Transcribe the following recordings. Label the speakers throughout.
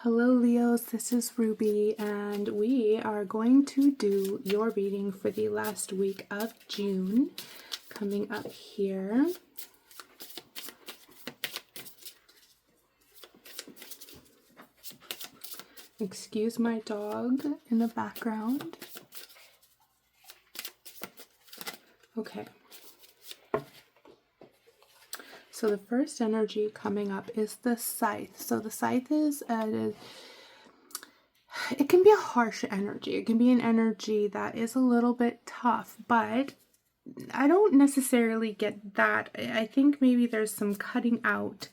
Speaker 1: Hello Leos, this is Ruby and we are going to do your reading for the last week of June coming up here. Excuse my dog in the background. Okay. So the first energy coming up is the Scythe. So the Scythe is, it can be a harsh energy. It can be an energy that is a little bit tough, but I don't necessarily get that. I think maybe there's some cutting out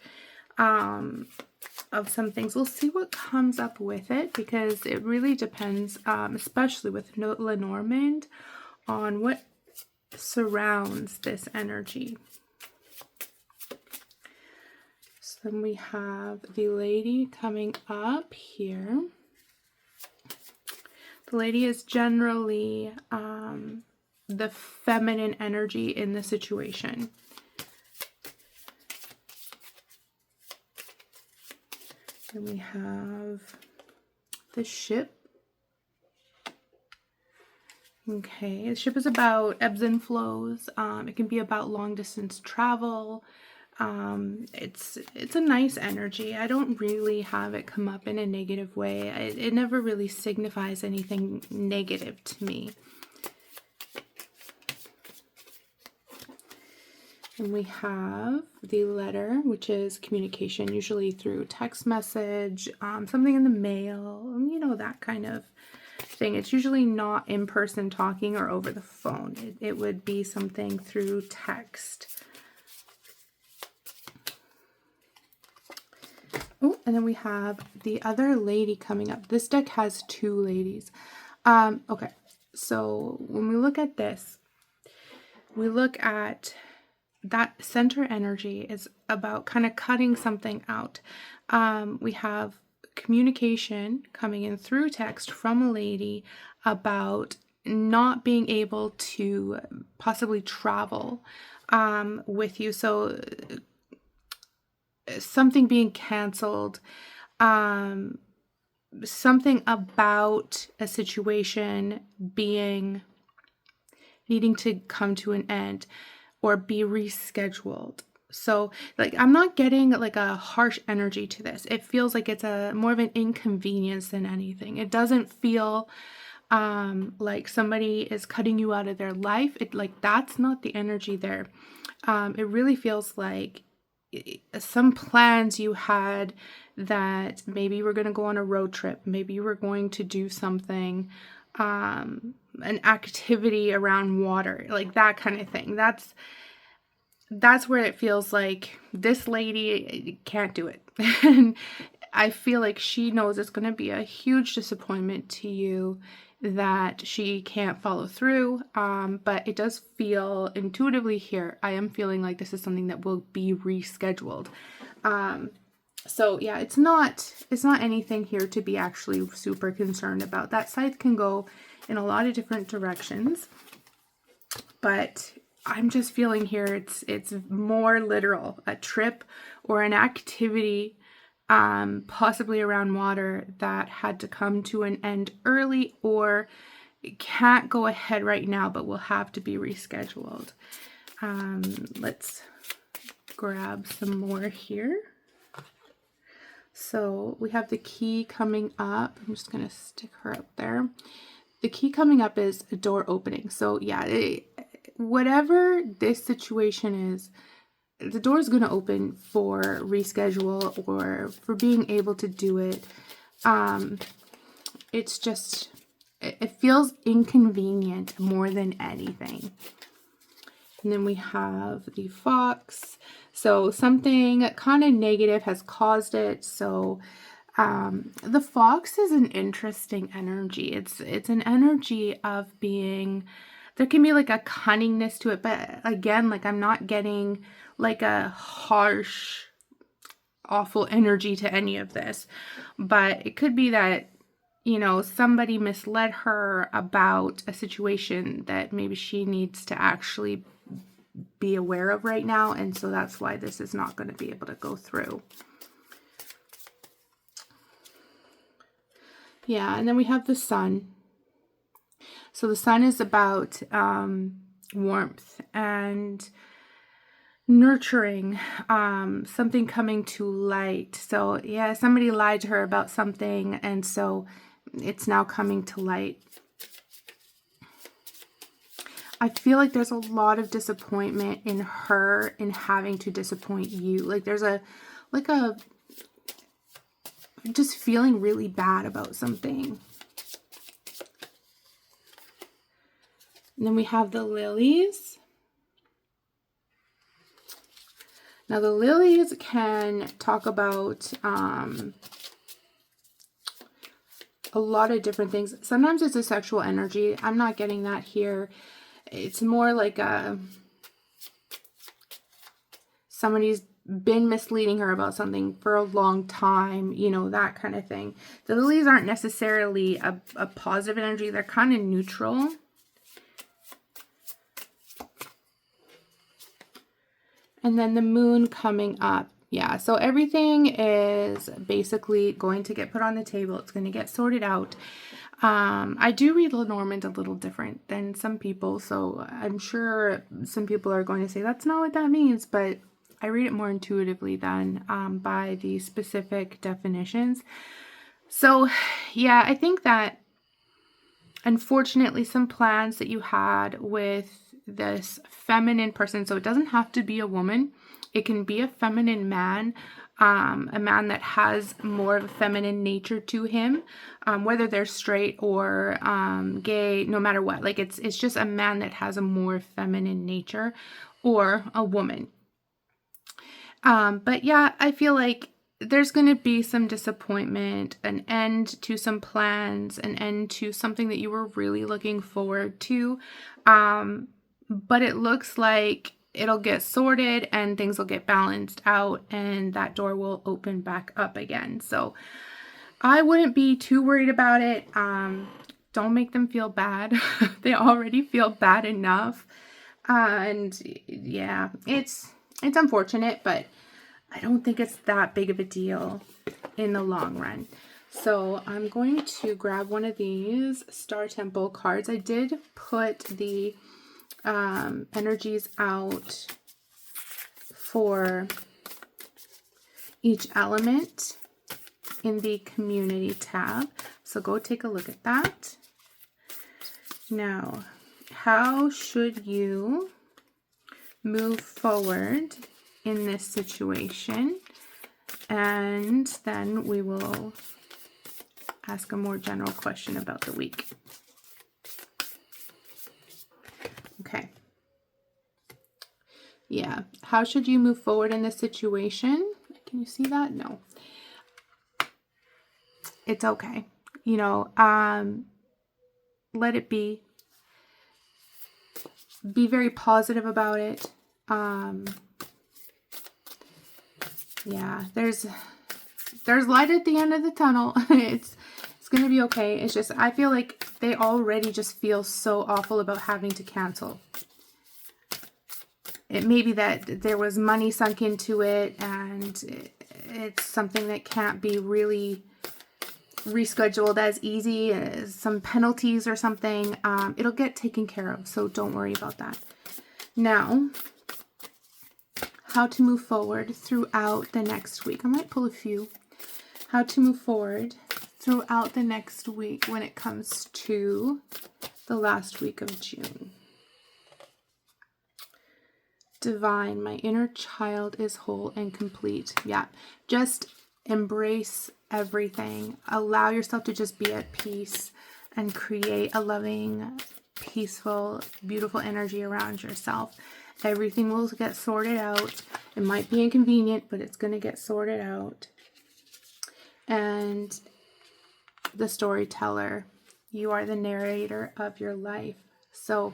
Speaker 1: of some things. We'll see what comes up with it because it really depends, especially with Lenormand, on what surrounds this energy. So then we have the lady coming up here. The lady is generally the feminine energy in the situation. Then we have the ship. Okay, the ship is about ebbs and flows. It can be about long distance travel. It's a nice energy. I don't really have it come up in a negative way. It never really signifies anything negative to me. And we have the letter, which is communication, usually through text message, something in the mail, you know, that kind of thing. It's usually not in person talking or over the phone. It would be something through text. Oh, and then we have the other lady coming up. This deck has two ladies. Okay, so when we look at this, we look at that center energy is about kind of cutting something out. We have communication coming in through text from a lady about not being able to possibly travel with you. So something being canceled, something about a situation needing to come to an end or be rescheduled. So like I'm not getting like a harsh energy to this. It feels like it's more of an inconvenience than anything. It doesn't feel like somebody is cutting you out of their life. That's not the energy there. It really feels like some plans you had that maybe you were going to go on a road trip, maybe you were going to do something, an activity around water, like that kind of thing. That's where it feels like this lady can't do it. And I feel like she knows it's going to be a huge disappointment to you that she can't follow through, but it does feel intuitively here, I am feeling like this is something that will be rescheduled. So yeah, it's not anything here to be actually super concerned about. That Scythe can go in a lot of different directions, but I'm just feeling here it's more literal, a trip or an activity possibly around water that had to come to an end early or can't go ahead right now but will have to be rescheduled. Let's grab some more here. So we have the key coming up. I'm just going to stick her up there. The key coming up is a door opening. So yeah, whatever this situation is, the door is going to open for reschedule or for being able to do it. It's just, it feels inconvenient more than anything. And then we have the fox. So something kind of negative has caused it. So the fox is an interesting energy. It's an energy of being, there can be like a cunningness to it, but again, like I'm not getting like a harsh, awful energy to any of this. But it could be that, you know, somebody misled her about a situation that maybe she needs to actually be aware of right now, and so that's why this is not going to be able to go through. Yeah, and then we have the sun. So the sun is about warmth and nurturing, something coming to light. So yeah, somebody lied to her about something, and so it's now coming to light. I feel like there's a lot of disappointment in her in having to disappoint you. Like there's a just feeling really bad about something. And then we have the lilies. Now the lilies can talk about a lot of different things. Sometimes it's a sexual energy. I'm not getting that here. It's more like somebody's been misleading her about something for a long time, you know, that kind of thing. The lilies aren't necessarily a positive energy. They're kind of neutral. And then the moon coming up. Yeah, so everything is basically going to get put on the table. It's going to get sorted out. I do read Lenormand a little different than some people, so I'm sure some people are going to say that's not what that means, but I read it more intuitively than by the specific definitions. So yeah, I think that unfortunately some plans that you had with this feminine person, so it doesn't have to be a woman, it can be a feminine man, a man that has more of a feminine nature to him, whether they're straight or gay, no matter what. Like it's just a man that has a more feminine nature, or a woman. But yeah, I feel like there's going to be some disappointment, an end to some plans, an end to something that you were really looking forward to. But it looks like it'll get sorted and things will get balanced out and that door will open back up again. So I wouldn't be too worried about it. Don't make them feel bad. They already feel bad enough. And yeah, it's unfortunate, but I don't think it's that big of a deal in the long run. So I'm going to grab one of these Star Temple cards. I did put the energies out for each element in the community tab. So go take a look at that. Now, how should you move forward in this situation? And then we will ask a more general question about the week. Okay. Yeah. How should you move forward in this situation? Can you see that? No. It's okay. You know, let it be. Be very positive about it. Yeah, there's light at the end of the tunnel. It's going to be okay. It's just, I feel like they already just feel so awful about having to cancel. It may be that there was money sunk into it and it's something that can't be really rescheduled as easy as some penalties or something. It'll get taken care of, so don't worry about that. Now, how to move forward throughout the next week. I might pull a few. How to move forward throughout the next week when it comes to the last week of June. Divine, my inner child is whole and complete. Yeah, just embrace everything. Allow yourself to just be at peace and create a loving, peaceful, beautiful energy around yourself. Everything will get sorted out. It might be inconvenient, but it's going to get sorted out. And the storyteller, you are the narrator of your life. So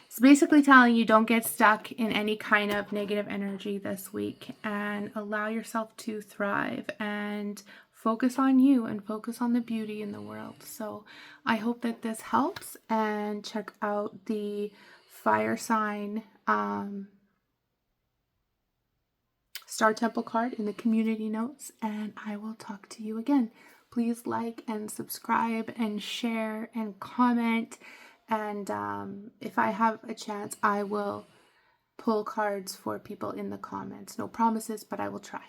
Speaker 1: it's basically telling you don't get stuck in any kind of negative energy this week and allow yourself to thrive and focus on you and focus on the beauty in the world. So I hope that this helps, and check out the fire sign Star Temple card in the community notes, and I will talk to you again. Please like and subscribe and share and comment. And if I have a chance, I will pull cards for people in the comments. No promises, but I will try.